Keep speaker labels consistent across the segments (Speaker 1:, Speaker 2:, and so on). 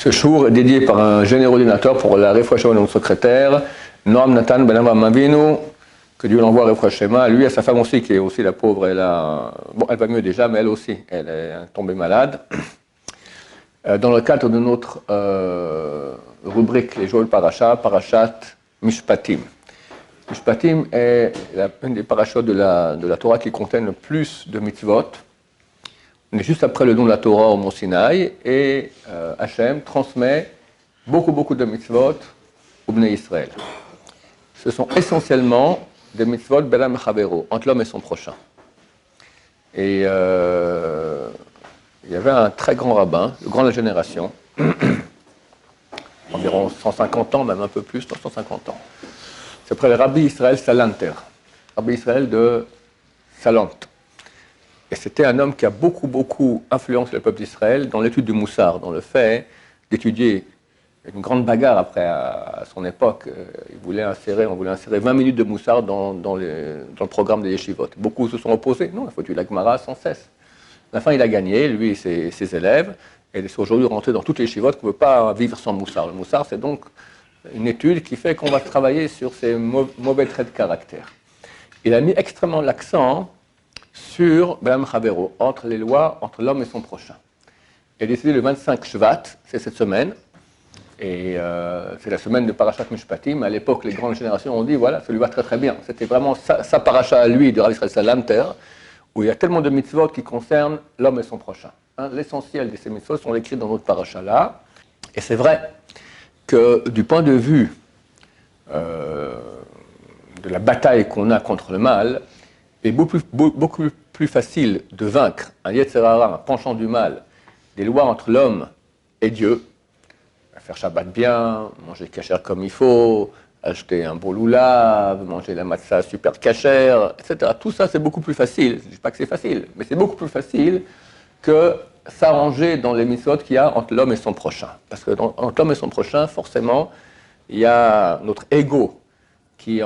Speaker 1: Ce jour est dédié par un généreux donateur pour la réfouachement de notre secrétaire, Noam Nathan Ben Avraham Avinu, que Dieu l'envoie réfouachement. Lui et sa femme aussi, qui est aussi la pauvre, elle va mieux déjà, mais elle aussi, elle est tombée malade. Dans le cadre de notre rubrique Les Joël Parashat Mishpatim. Mishpatim est une des parachutes de la Torah qui contient le plus de mitzvot. On est juste après le don de la Torah au Mont Sinaï et Hachem transmet beaucoup de mitzvot au Bnei Israël. Ce sont essentiellement des mitzvot Belam Chavero, entre l'homme et son prochain. Et il y avait un très grand rabbin, le grand de la génération, environ 150 ans, même un peu plus, 150 ans. C'est après le Rabbi Israël Salanter, Rabbi Israël de Salant. Et c'était un homme qui a beaucoup influencé le peuple d'Israël dans l'étude du Moussar, dans le fait d'étudier une grande bagarre après, à son époque. On voulait insérer 20 minutes de Moussar dans le programme des yeshivot. Beaucoup se sont opposés. Non, il faut étudier la Gemara sans cesse. À la fin, il a gagné, lui et ses élèves. Et c'est aujourd'hui rentré dans toutes les yeshivot qu'on ne peut pas vivre sans Moussar. Le Moussar, c'est donc une étude qui fait qu'on va travailler sur ces mauvais traits de caractère. Il a mis extrêmement l'accent sur Belam Chavero, entre les lois, entre l'homme et son prochain. Il a décidé le 25 Shvat, c'est cette semaine, et c'est la semaine de Parashat Mishpatim. À l'époque, les grandes générations ont dit, voilà, ça lui va très bien. C'était vraiment sa paracha à lui, de Rabbi Israël Salanter, où il y a tellement de mitzvot qui concernent l'homme et son prochain. L'essentiel de ces mitzvot sont écrits dans notre paracha-là, et c'est vrai que du point de vue de la bataille qu'on a contre le mal, il est beaucoup plus facile de vaincre un Yetzer Hara, un penchant du mal, des lois entre l'homme et Dieu, faire Shabbat bien, manger kasher comme il faut, acheter un beau loulav, manger la matzah super kasher, etc. Tout ça, c'est beaucoup plus facile. Je ne dis pas que c'est facile, mais c'est beaucoup plus facile que s'arranger dans les mitzvot qu'il y a entre l'homme et son prochain. Parce que entre l'homme et son prochain, forcément, il y a notre ego qui est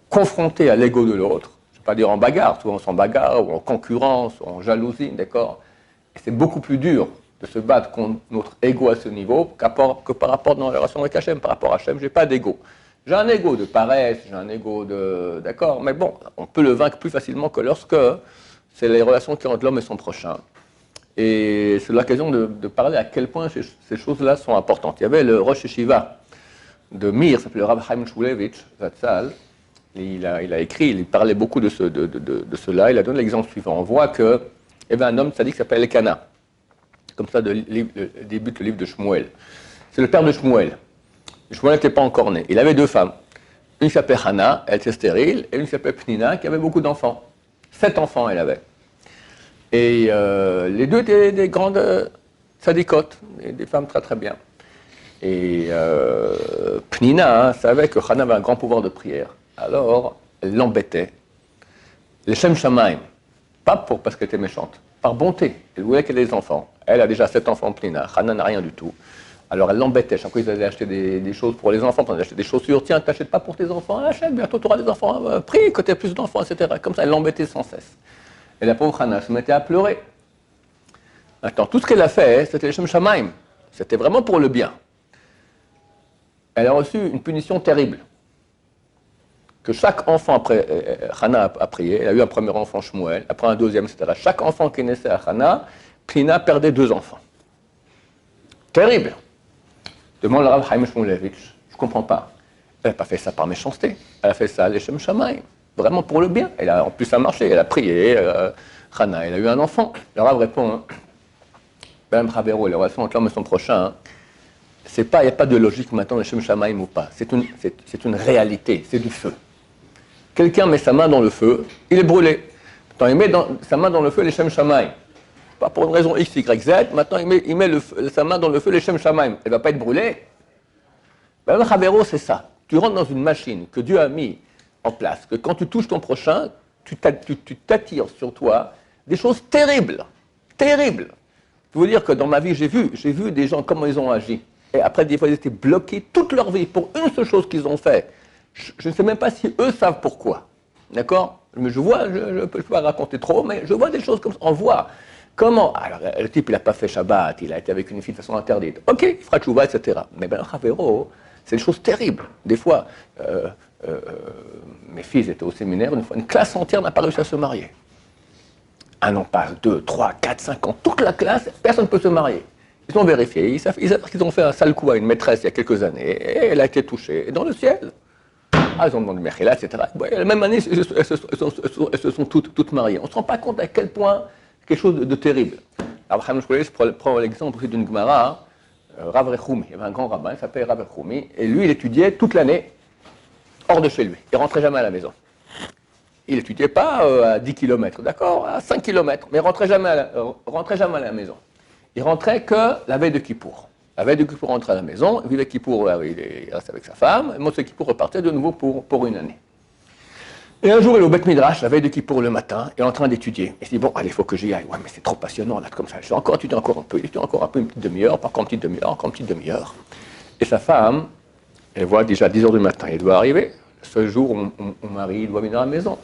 Speaker 1: confronté à l'ego de l'autre. Je ne vais pas dire en bagarre, souvent on s'en bagarre, ou en concurrence, ou en jalousie, d'accord. Et c'est beaucoup plus dur de se battre contre notre ego à ce niveau que par rapport dans la relation avec Hachem. Par rapport à Hachem, je n'ai pas d'ego. J'ai un ego de paresse, j'ai un ego de... D'accord, mais bon, on peut le vaincre plus facilement que lorsque c'est les relations qui ont entre l'homme et son prochain. Et c'est l'occasion de parler à quel point ces choses-là sont importantes. Il y avait le Rosh Yeshiva de Mir, s'appelait le Rav Chaim Shmulevitch, Zatzal. Il a écrit, il parlait beaucoup de cela. Il a donné l'exemple suivant. On voit qu'il y avait un homme sadique qui s'appelle Elkana. Comme ça débute le livre de Shmuel. C'est le père de Shmuel. Shmuel n'était pas encore né. Il avait deux femmes. Une qui s'appelait Hana, elle était stérile, et une qui s'appelait Pnina, qui avait beaucoup d'enfants. 7 enfants elle avait. Et les deux étaient des grandes sadikotes, des femmes très bien. Et Pnina savait que Hana avait un grand pouvoir de prière. Alors, elle l'embêtait. Les Shem Shamaim, pas parce qu'elle était méchante, par bonté. Elle voulait qu'elle ait des enfants. Elle a déjà 7 enfants, Pnina. Hana n'a rien du tout. Alors elle l'embêtait. Chaque fois, ils allaient acheter des choses pour les enfants. Ils allaient acheter des chaussures. Tiens, t'achètes pas pour tes enfants. Achète, bientôt tu auras des enfants. Prie que tu aies plus d'enfants, etc. Comme ça, elle l'embêtait sans cesse. Et la pauvre Hana se mettait à pleurer. Maintenant, tout ce qu'elle a fait, c'était les Shem Shamaim. C'était vraiment pour le bien. Elle a reçu une punition terrible. Que chaque enfant, après, Hana a prié, elle a eu un premier enfant, Shmuel, après un deuxième, etc. Chaque enfant qui naissait à Hana, Pnina perdait 2 enfants. Terrible. Demande le Rav Chaim Shmulevitch, je ne comprends pas. Elle n'a pas fait ça par méchanceté, elle a fait ça les Shem Shamaim, vraiment pour le bien. En plus, ça a marché, elle a prié, Hana, elle a eu un enfant. Le Rav répond, Belam Chavero, les relations entre l'homme et son prochain, il n'y a pas de logique maintenant, les Shem Shamaim ou pas. C'est une réalité, c'est du feu. Quelqu'un met sa main dans le feu, il est brûlé. Quand il met sa main dans le feu, les Shem Shamaim. Pas pour une raison X, Y, Z, maintenant il met sa main dans le feu, les Shem Shamaim. Elle ne va pas être brûlée. Ben, le Chavero, c'est ça. Tu rentres dans une machine que Dieu a mis en place, que quand tu touches ton prochain, tu t'attires sur toi des choses terribles. Terribles. Je veux dire que dans ma vie, j'ai vu des gens, comment ils ont agi. Et après, des fois, ils étaient bloqués toute leur vie pour une seule chose qu'ils ont fait. Je ne sais même pas si eux savent pourquoi. D'accord? Mais je vois, je ne peux pas raconter trop, mais je vois des choses comme ça. On voit Comment? Alors, le type, il n'a pas fait Shabbat, il a été avec une fille de façon interdite. Ok, il fera tchouva, etc. Mais ben, Chavero, c'est une chose terrible. Des fois, mes fils étaient au séminaire, une fois, une classe entière n'a pas réussi à se marier. Un an passe, 2, 3, 4, 5 ans, toute la classe, personne ne peut se marier. Ils ont vérifié, ils savent qu'ils ont fait un sale coup à une maîtresse il y a quelques années, et elle a été touchée, et dans le ciel. Ah, ils ont demandé Mechila, etc. La même année, elles se sont toutes mariées. On ne se rend pas compte à quel point quelque chose de terrible. Alors, je prends l'exemple d'une Gemara, Rav Rechoumi. Il y avait un grand rabbin, il s'appelait Rav Rechoumi, et lui, il étudiait toute l'année hors de chez lui. Il ne rentrait jamais à la maison. Il n'étudiait pas à 10 km, d'accord, à 5 km, mais il ne rentrait jamais à la maison. Il rentrait que la veille de Kippour. La veille de Kippour, il rentrait à la maison, il vivait Kippour, il restait avec sa femme, et Motsé Kippour repartait de nouveau pour une année. Et un jour, il est au Beth Midrash, la veille de Kippour le matin, il est en train d'étudier. Il se dit, bon, allez, il faut que j'y aille. Ouais, mais c'est trop passionnant, là, comme ça. Je vais encore étudier encore un peu, une petite demi-heure, encore une petite demi-heure, encore une petite demi-heure. Et sa femme, elle voit déjà 10 h du matin, il doit arriver. Ce jour, mon mari doit venir à la maison.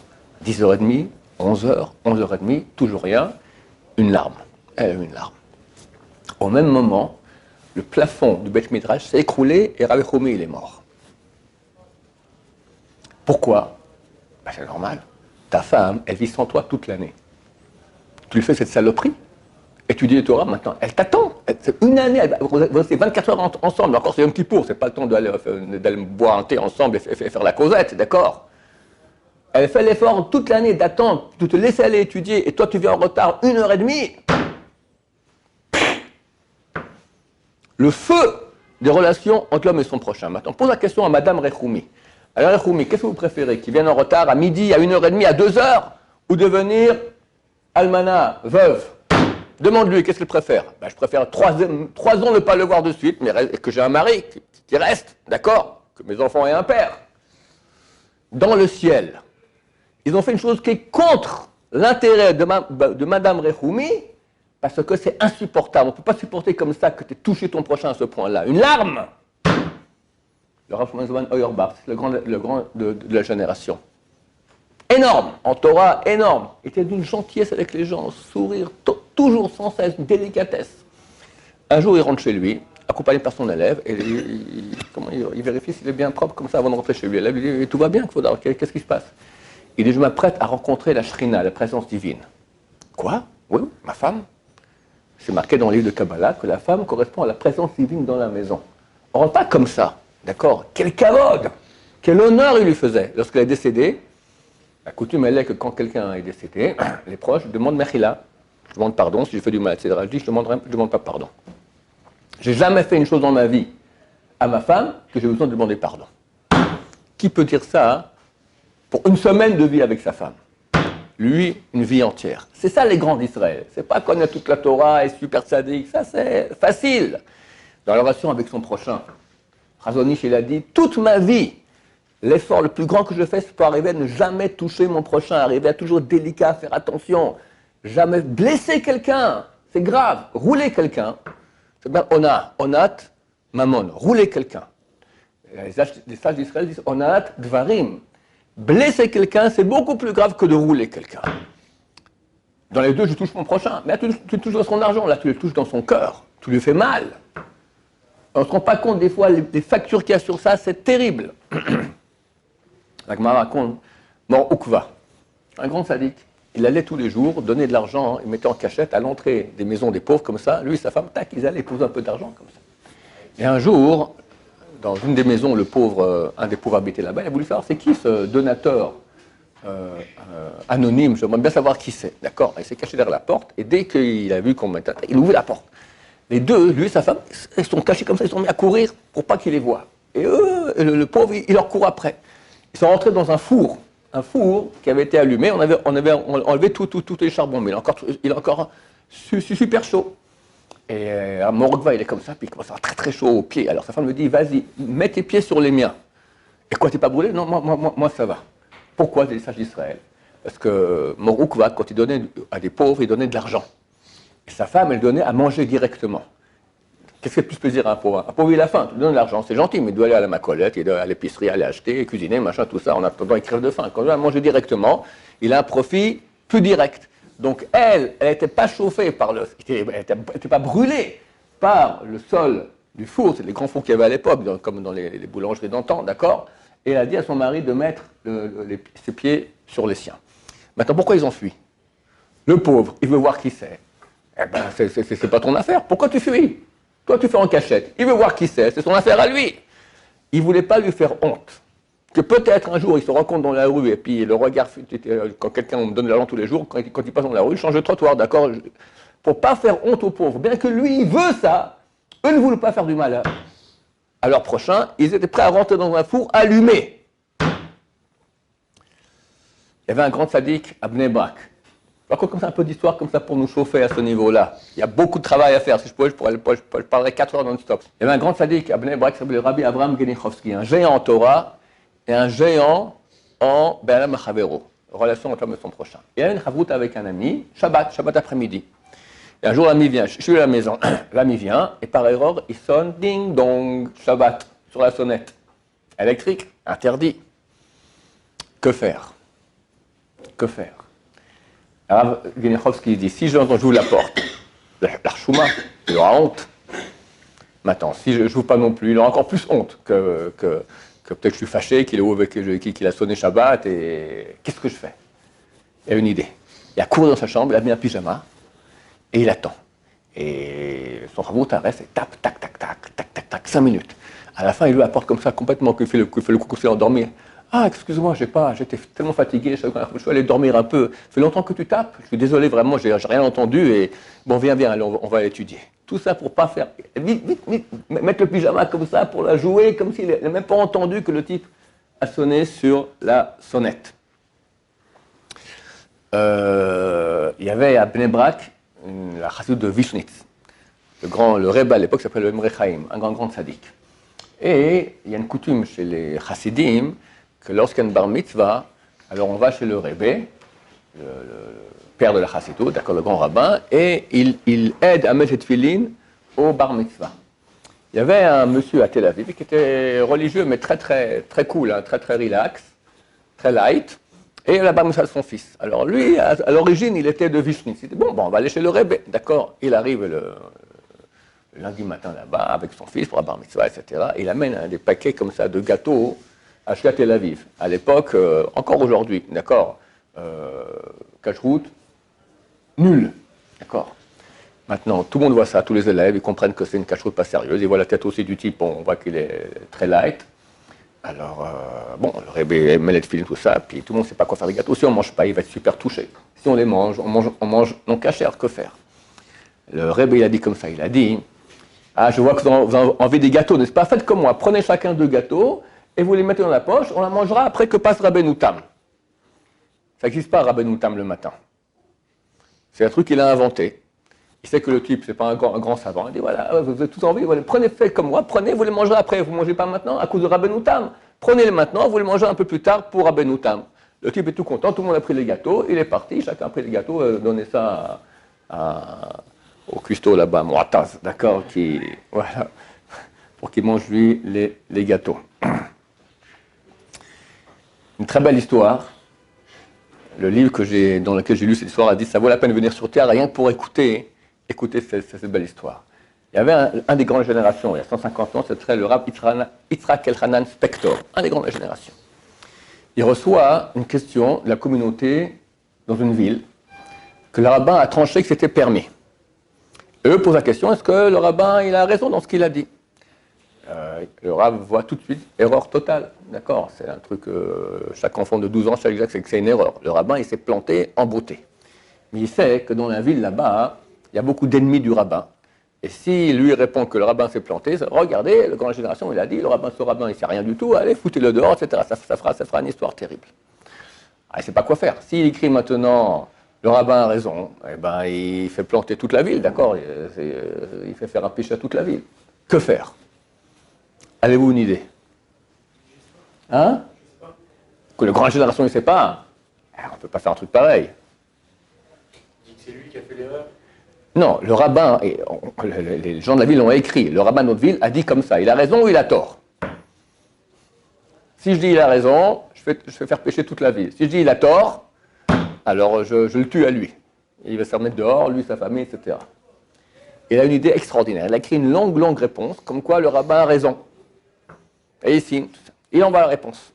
Speaker 1: 10h30, 11h, 11h30, toujours rien, une larme. Elle a eu une larme. Au même moment, le plafond du Beth Midrash s'est écroulé et Rav Rechoumi, il est mort. Pourquoi? Ben, c'est normal. Ta femme, elle vit sans toi toute l'année. Tu lui fais cette saloperie. Étudier le Torah maintenant. Elle t'attend. C'est une année. Vous restez 24 heures ensemble. Encore c'est Yom Kippour. C'est pas le temps d'aller boire un thé ensemble et faire la causette, d'accord? Elle fait l'effort toute l'année d'attendre, de te laisser aller étudier, et toi tu viens en retard 1h30. Le feu des relations entre l'homme et son prochain. Maintenant, pose la question à Madame Rechoumi. Alors Rechoumi, qu'est-ce que vous préférez? Qu'il vienne en retard à midi, à 1h30, à 2h, ou devenir almana, veuve? Demande-lui, qu'est-ce qu'il préfère? Ben, je préfère 3 ans ne pas le voir de suite, mais que j'ai un mari qui reste, d'accord? Que mes enfants aient un père. Dans le ciel, ils ont fait une chose qui est contre l'intérêt de Madame Rechoumi, parce que c'est insupportable. On ne peut pas supporter comme ça que tu aies touché ton prochain à ce point-là. Une larme! Le Rav Shimon Auerbach, c'est le grand de la génération. Énorme, en Torah, énorme. Il était d'une gentillesse avec les gens, sourire, toujours sans cesse, une délicatesse. Un jour, il rentre chez lui, accompagné par son élève, et il vérifie s'il est bien propre comme ça avant de rentrer chez lui. L'élève lui dit, tout va bien, qu'est-ce qui se passe? Il dit, je m'apprête à rencontrer la Shrina, la présence divine. Quoi? Oui, ma femme. C'est marqué dans le livre de Kabbalah que la femme correspond à la présence divine dans la maison. On ne rentre pas comme ça, d'accord? Quel kavod! Quel honneur il lui faisait. Lorsqu'elle est décédée, la coutume elle est que quand quelqu'un est décédé, les proches demandent Mechila, je demande pardon si j'ai fait du mal, etc. Je dis, je ne demande pas pardon. J'ai jamais fait une chose dans ma vie à ma femme que j'ai besoin de demander pardon. Qui peut dire ça pour une semaine de vie avec sa femme? Lui, une vie entière. C'est ça les grands d'Israël. C'est pas connaître toute la Torah et super sadique. Ça, c'est facile. Dans la relation avec son prochain, Razonich, il a dit, toute ma vie, l'effort le plus grand que je fais, c'est pour arriver à ne jamais toucher mon prochain, arriver à toujours être délicat, faire attention, jamais blesser quelqu'un. C'est grave. Rouler quelqu'un, c'est bien onat, mamon. Rouler quelqu'un. Les sages d'Israël disent onat dvarim. Blesser quelqu'un, c'est beaucoup plus grave que de rouler quelqu'un. Dans les deux, je touche mon prochain. Mais là, tu touches dans son argent. Là, tu le touches dans son cœur. Tu lui fais mal. On ne se rend pas compte, des fois, les factures qu'il y a sur ça, c'est terrible. La Gemara raconte, Mor Ukva, un grand sadique. Il allait tous les jours donner de l'argent, il mettait en cachette à l'entrée des maisons des pauvres, comme ça. Lui et sa femme, tac, ils allaient poser un peu d'argent, comme ça. Et un jour, dans une des maisons, un des pauvres habitait là-bas, il a voulu savoir c'est qui ce donateur anonyme, j'aimerais bien savoir qui c'est, d'accord? Il s'est caché derrière la porte, et dès qu'il a vu qu'on mettait, il ouvre la porte. Les deux, lui et sa femme, ils sont cachés comme ça, ils sont mis à courir pour pas qu'il les voie. Et eux, le pauvre, il leur court après. Ils sont rentrés dans un four qui avait été allumé, on avait enlevé tous les charbons, mais il est encore super chaud. Et Morgva, il est comme ça, puis il commence à avoir très très chaud aux pieds. Alors sa femme me dit, vas-y, mets tes pieds sur les miens. Et quoi, t'es pas brûlé? Non, moi ça va. Pourquoi des sages d'Israël? Parce que Morgva, quand il donnait à des pauvres, il donnait de l'argent. Et sa femme, elle donnait à manger directement. Qu'est-ce qui fait plus plaisir à un pauvre? Un pauvre, il a faim, tu lui donnes de l'argent, c'est gentil, mais il doit aller à la macolette, il doit aller à l'épicerie, aller acheter, cuisiner, machin, tout ça, en attendant, il crève de faim. Quand il va manger directement, il a un profit plus direct. Donc elle n'était pas chauffée par le... Elle n'était pas brûlée par le sol du four, c'est les grands fours qu'il y avait à l'époque, comme dans les boulangeries d'antan, d'accord? Et elle a dit à son mari de mettre ses pieds sur les siens. Maintenant, pourquoi ils ont fui? Le pauvre, il veut voir qui c'est. Eh ben, c'est pas ton affaire. Pourquoi tu fuis? Toi, tu fais en cachette. Il veut voir qui c'est son affaire à lui. Il ne voulait pas lui faire honte. Que peut-être un jour, il se rencontre dans la rue, et puis le regard, quand quelqu'un me donne l'argent tous les jours, quand il passe dans la rue, il change de trottoir, d'accord? Pour ne pas faire honte aux pauvres, bien que lui, il veut ça, eux ne voulaient pas faire du malheur. À leur prochain, ils étaient prêts à rentrer dans un four allumé. Il y avait un grand sadique à Bnei Brak. Je raconte comme ça un peu d'histoire comme ça pour nous chauffer à ce niveau-là. Il y a beaucoup de travail à faire. Si je parlerais 4 heures non-stop. Il y avait un grand sadique à Bnei Brak qui s'appelait Rabbi Avraham Genichovski, un géant en Torah et un géant en Be'alam Chavero, relation entre l'homme et son prochain. Il y avait une chavroute avec un ami, Shabbat après-midi. Et un jour, l'ami vient, je suis à la maison, l'ami vient, et par erreur, il sonne ding-dong, Shabbat, sur la sonnette. Électrique, interdit. Que faire? Que faire? Alors, Genichovski dit, si j'ouvre la porte, l'archouma, il aura honte. Maintenant, si je n'ouvre pas non plus, il aura encore plus honte que peut-être je suis fâché, qu'il a sonné Shabbat, et qu'est-ce que je fais? Il a une idée. Il a couru dans sa chambre, il a mis un pyjama, et il attend. Et son rabot reste et tape, tac, tac, tac, tac, tac, tac, 5 minutes. À la fin, il lui apporte comme ça complètement, qu'il fait le coucou, c'est endormir. Ah, excuse-moi, j'étais tellement fatigué, je suis allé dormir un peu. Ça fait longtemps que tu tapes, je suis désolé, vraiment, j'ai rien entendu, et bon, viens, allez, on va l'étudier. Tout ça pour pas faire, vite, mettre le pyjama comme ça, pour la jouer, comme s'il n'a même pas entendu que le type a sonné sur la sonnette. Il y avait à Bnei Brak, la chassidut de Vishnitz, le Rebbe à l'époque s'appelait le Emre Chaim, un grand sadique. Et il y a une coutume chez les chassidim que lorsqu'il y a une bar mitzvah, alors on va chez le Rebbe, le père de la chassidut, d'accord, le grand rabbin, et il aide à mettre les tefilines au bar mitzvah. Il y avait un monsieur à Tel Aviv qui était religieux, mais très cool, hein, très relax, très light. Et la bar mitzvah de son fils. Alors lui, à l'origine, il était de Vishnitz. Il dit, bon, on va aller chez le Rebbe. D'accord, il arrive le lundi matin là-bas avec son fils pour la bar mitzvah, etc. Et il amène des paquets comme ça de gâteaux à Tel Aviv. À l'époque, encore aujourd'hui, d'accord, cache-route, nul. D'accord. Maintenant, tout le monde voit ça, tous les élèves, ils comprennent que c'est une cache-route pas sérieuse. Ils voient la tête aussi du type, on voit qu'il est très light. Alors, bon, le Rebbe met les tefilines, tout ça, puis tout le monde ne sait pas quoi faire des gâteaux. Si on ne mange pas, il va être super touché. Si on les mange, on mange non cachère, que faire? Le Rebbe, il a dit comme ça, il a dit, ah, je vois que vous avez envie des gâteaux, n'est-ce pas? Faites comme moi, prenez chacun 2 gâteaux, et vous les mettez dans la poche, on la mangera après que passe Rabbeinu Tam. Ça n'existe pas, Rabbeinu Tam, le matin. C'est un truc qu'il a inventé. Il sait que le type, c'est pas un grand savant. Il dit, voilà, vous avez tous envie, voilà, prenez, faites comme moi, prenez, vous les mangerez après. Vous ne mangez pas maintenant à cause de Rabbeinu Tam. Prenez-les maintenant, vous les mangez un peu plus tard pour Rabbeinu Tam. Le type est tout content, tout le monde a pris les gâteaux, il est parti, chacun a pris les gâteaux, donnait ça au cuistot là-bas, Moataz, d'accord, voilà, pour qu'il mange lui les gâteaux. Une très belle histoire. Le livre dans lequel j'ai lu cette histoire a dit, ça vaut la peine de venir sur Terre, rien que pour écouter cette belle histoire. Il y avait un des grandes générations, il y a 150 ans, c'était le Rav Yitzhak Elchanan Spector, un des grands de la génération. Il reçoit une question de la communauté dans une ville, que le rabbin a tranché que c'était permis. Et eux posent la question, est-ce que le rabbin il a raison dans ce qu'il a dit? Le Rav voit tout de suite, erreur totale, d'accord? C'est un truc, chaque enfant de 12 ans sait exact, c'est une erreur. Le rabbin, il s'est planté en beauté. Mais il sait que dans la ville là-bas, il y a beaucoup d'ennemis du rabbin. Et s'il lui répond que le rabbin s'est planté, regardez, le grand génération, il a dit, ce rabbin, il ne sait rien du tout, allez, foutez-le dehors, etc. Ça fera une histoire terrible. Ah, il ne sait pas quoi faire. S'il écrit maintenant, le rabbin a raison, eh ben, il fait planter toute la ville, d'accord? Il fait faire un péché à toute la ville. Que faire? Avez-vous une idée? Hein? Que le grand génération ne sait pas? On ne peut pas faire un truc pareil.
Speaker 2: C'est lui qui a fait l'erreur?
Speaker 1: Non, le rabbin, les gens de la ville l'ont écrit, le rabbin de notre ville a dit comme ça, il a raison ou il a tort? Si je dis il a raison, je vais faire pécher toute la ville. Si je dis il a tort, alors je le tue à lui. il va se remettre dehors, lui, sa famille, etc. Il a une idée extraordinaire. Il a écrit une longue réponse, comme quoi le rabbin a raison. Et ici, il envoie la réponse.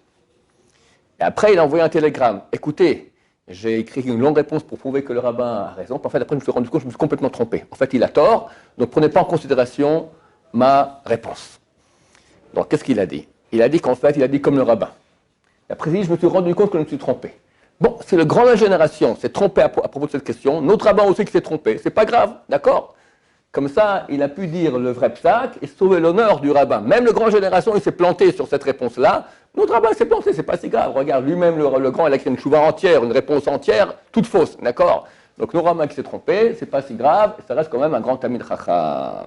Speaker 1: Et après, il a envoyé un télégramme. Écoutez, j'ai écrit une longue réponse pour prouver que le rabbin a raison. En fait, après, je me suis rendu compte que je me suis complètement trompé. En fait, il a tort, donc prenez pas en considération ma réponse. Donc, qu'est-ce qu'il a dit? Il a dit qu'en fait, il a dit comme le rabbin. Et après, il dit, je me suis rendu compte que je me suis trompé. Bon, c'est le grand de la génération s'est trompé à propos de cette question. Notre rabbin aussi qui s'est trompé. C'est pas grave, d'accord? Comme ça, il a pu dire le vrai psaque et sauver l'honneur du rabbin. Même le grand génération, il s'est planté sur cette réponse-là. Notre rabbin s'est planté, c'est pas si grave. Regarde, lui-même, le grand, il a écrit une chouva entière, une réponse entière, toute fausse, d'accord? Donc, notre rabbin qui s'est trompé, c'est pas si grave, et ça reste quand même un grand Talmid Chacham.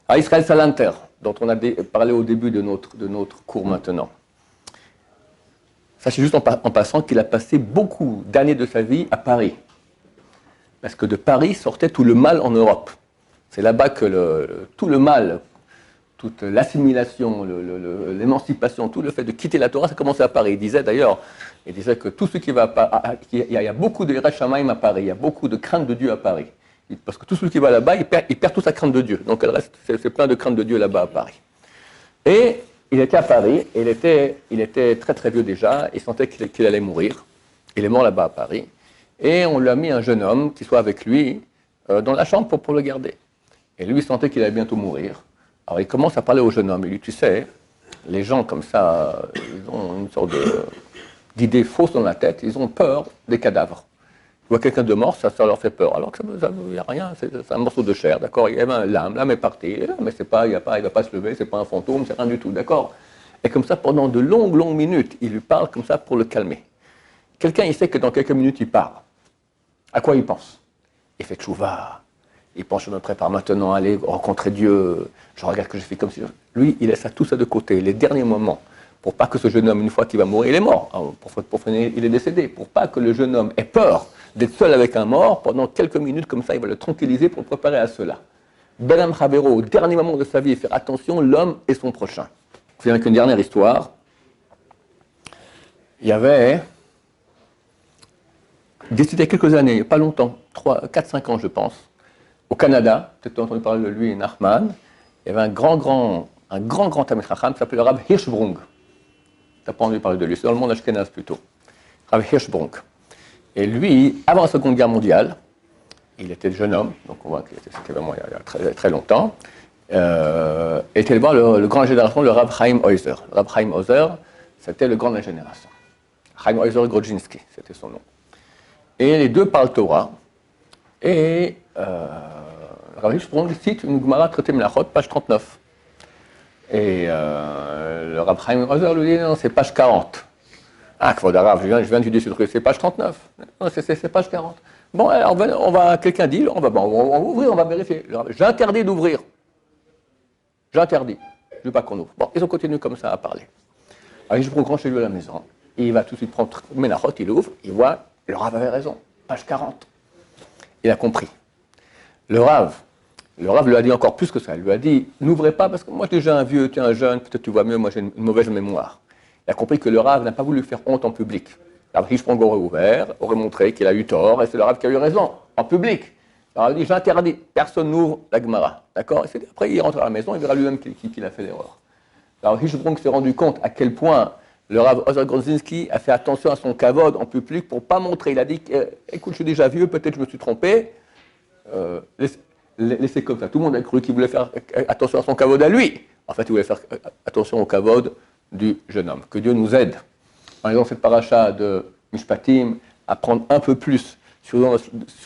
Speaker 1: À Israël Salanter, dont on a parlé au début de notre cours maintenant. Sachez juste en passant qu'il a passé beaucoup d'années de sa vie à Paris. Parce que de Paris sortait tout le mal en Europe. C'est là-bas que tout le mal, toute l'assimilation, l'émancipation, tout le fait de quitter la Torah, ça commençait à Paris. Il disait d'ailleurs, que tout ce qui va il y a beaucoup de Yirat Shamayim à Paris, il y a beaucoup de crainte de Dieu à Paris. Parce que tout celui qui va là-bas, il perd toute sa crainte de Dieu. Donc, c'est plein de crainte de Dieu là-bas à Paris. Et il était à Paris, et il était très très vieux déjà, il sentait qu'il allait mourir. Il est mort là-bas à Paris. Et on lui a mis un jeune homme qui soit avec lui dans la chambre pour le garder. Et lui, il sentait qu'il allait bientôt mourir. Alors, il commence à parler au jeune homme. Il lui dit, tu sais, les gens comme ça, ils ont une sorte d'idée fausse dans la tête, ils ont peur des cadavres. Ils voient quelqu'un de mort, ça leur fait peur. Alors que il n'y a rien, c'est un morceau de chair, d'accord? Il y avait l'âme est partie, mais c'est pas, il ne va pas se lever, c'est pas un fantôme, c'est rien du tout, d'accord? Et comme ça, pendant de longues minutes, il lui parle comme ça pour le calmer. Quelqu'un, il sait que dans quelques minutes, il part. À quoi il pense? Il fait tchouva. Il pense, je me prépare maintenant à aller rencontrer Dieu. Je regarde que je fais comme si... Lui, il laisse tout ça de côté, les derniers moments, pour pas que ce jeune homme, une fois qu'il va mourir, il est mort. Il est décédé. Pour pas que le jeune homme ait peur d'être seul avec un mort, pendant quelques minutes comme ça, il va le tranquilliser pour le préparer à cela. Benam Chavero, au dernier moment de sa vie, faire attention, l'homme et son prochain. Je viens avec une dernière histoire. Il y avait... Décidé il y a quelques années, il n'y a pas longtemps, 4-5 ans je pense, au Canada, peut-être tu as entendu parler de lui, Nachman, il y avait un grand Talmid Chacham qui s'appelait le Rav Hirschsprung. Tu n'as pas entendu parler de lui, c'est dans le monde ashkénaze plutôt. Rav Hirschsprung. Et lui, avant la Seconde Guerre mondiale, il était jeune homme, donc on voit que c'était vraiment il y a très, très longtemps, était voir le grand génération, le Rav Chaim Oizer. Le Rav Chaim Oizer, c'était le grand de la génération. Chaim Oizer Grodzinski, c'était son nom. Et les deux parlent Torah. Et Rav Hirschsprung cite une Gemara traité Melachot, page 39. Et le Rav Chaim Oizer lui dit non, c'est page 40. Ah, Kvod Arav, je viens de dire ce truc, c'est page 39. Non, c'est page 40. Bon, alors quelqu'un dit, on va ouvrir, on va vérifier. J'interdis d'ouvrir. J'interdis. Je ne veux pas qu'on ouvre. Bon, ils ont continué comme ça à parler. Alors je prends chez lui à la maison. Et il va tout de suite prendre Melachot, il ouvre, il voit. Le Rav avait raison, page 40. Il a compris. Le Rav lui a dit encore plus que ça. Il lui a dit, n'ouvrez pas parce que moi, je suis déjà un vieux, tu es un jeune, peut-être tu vois mieux, moi j'ai une mauvaise mémoire. Il a compris que le Rav n'a pas voulu faire honte en public. Le Rav Hirschsprung aurait ouvert, aurait montré qu'il a eu tort, et c'est le Rav qui a eu raison, en public. Alors il a dit, j'interdis, personne n'ouvre la Gemara. D'accord? Après, il rentre à la maison, il verra lui-même qu'il a fait l'erreur. Alors Hirschsprung s'est rendu compte à quel point le Rav Ozer Grodzinski a fait attention à son kavod en public pour ne pas montrer. Il a dit, écoute, je suis déjà vieux, peut-être je me suis trompé. Laissez comme ça. Tout le monde a cru qu'il voulait faire attention à son kavod à lui. En fait, il voulait faire attention au kavod du jeune homme. Que Dieu nous aide, en lisant cette paracha de Mishpatim, à prendre un peu plus sur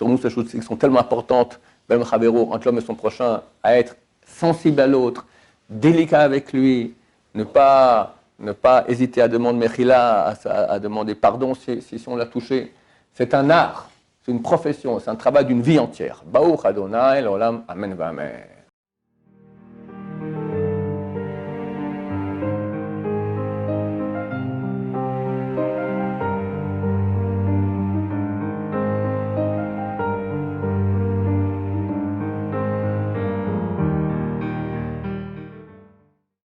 Speaker 1: nous ces choses qui sont tellement importantes, Ben Chavero, entre l'homme et son prochain, à être sensible à l'autre, délicat avec lui, ne pas hésiter à demander Mechila, à demander pardon si on l'a touché. C'est un art, c'est une profession, c'est un travail d'une vie entière. Baruch Adonai, l'olam, amen, amen.